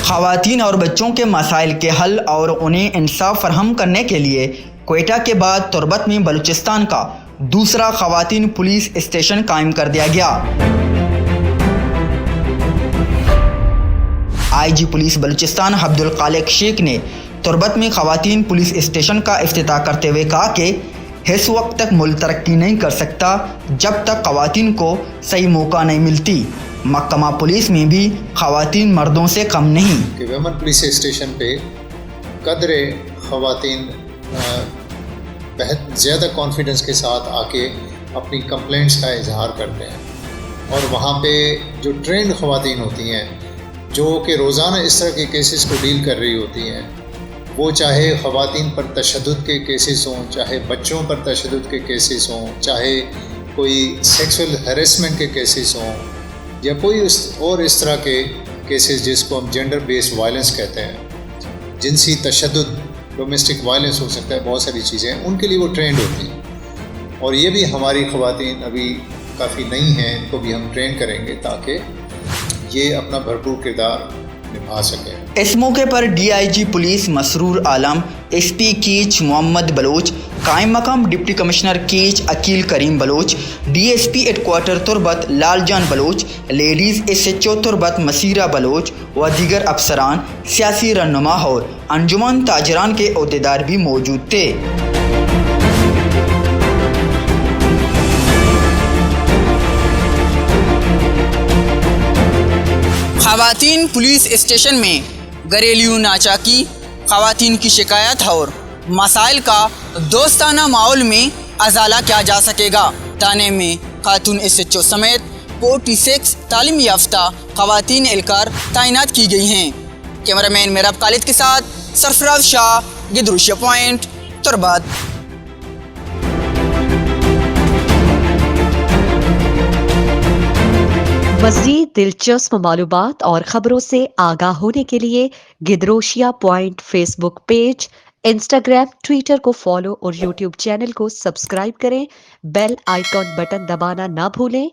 خواتین اور بچوں کے مسائل کے حل اور انہیں انصاف فراہم کرنے کے لیے کوئٹہ کے بعد تربت میں بلوچستان کا دوسرا خواتین پولیس اسٹیشن قائم کر دیا گیا۔ آئی جی پولیس بلوچستان عبدالخالق شیخ نے تربت میں خواتین پولیس اسٹیشن کا افتتاح کرتے ہوئے کہا کہ اس وقت تک ملک ترقی نہیں کر سکتا جب تک خواتین کو صحیح موقع نہیں ملتی۔ محکمہ پولیس میں بھی خواتین مردوں سے کم نہیں کہ ویمن پولیس اسٹیشن پہ قدر خواتین بہت زیادہ کانفیڈنس کے ساتھ آ کے اپنی کمپلینٹس کا اظہار کرتے ہیں، اور وہاں پہ جو ٹرینڈ خواتین ہوتی ہیں جو کہ روزانہ اس طرح کے کیسز کو ڈیل کر رہی ہوتی ہیں، وہ چاہے خواتین پر تشدد کے کیسز ہوں، چاہے بچوں پر تشدد کے کیسز ہوں، چاہے کوئی سیکسول ہیریسمنٹ کے کیسز ہوں، یا کوئی اس طرح کے کیسز جس کو ہم جینڈر بیسڈ وائلنس کہتے ہیں، جنسی تشدد، ڈومیسٹک وائلنس ہو سکتا ہے، بہت ساری چیزیں ہیں، ان کے لیے وہ ٹرینڈ ہوتی ہیں۔ اور یہ بھی ہماری خواتین ابھی کافی نئی ہیں، ان کو بھی ہم ٹرین کریں گے تاکہ یہ اپنا بھرپور کردار نبھا سکیں۔ اس موقع پر D I G police Masroor Alam, S P Kech Muhammad Baloch, قائم مقام deputy commissioner Kech Aqeel Karim Baloch, D S P head quarter Turbat Lal Jan Baloch, ladies S H O Turbat Maseera Baloch و دیگر افسران، سیاسی رہنما اور انجمن تاجران کے عہدیدار بھی موجود تھے۔ خواتین پولیس اسٹیشن میں گھریلو ناچاکی، خواتین کی شکایات اور مسائل کا دوستانہ ماحول میں ازالہ کیا جا سکے گا۔ تھانے میں خاتون ایس ایچ او سمیت 46 تعلیم یافتہ خواتین اہلکار تعینات کی گئی ہیں۔ کیمرہ مین میراب خالد کے ساتھ سرفراز شاہ، گدروشیا پوائنٹ، تربت۔ مزید دلچسپ معلومات اور خبروں سے آگاہ ہونے کے لیے Gedrosia point Facebook page, Instagram, Twitter کو فالو اور یوٹیوب چینل کو سبسکرائب کریں۔ بیل آئیکن بٹن دبانا نہ بھولیں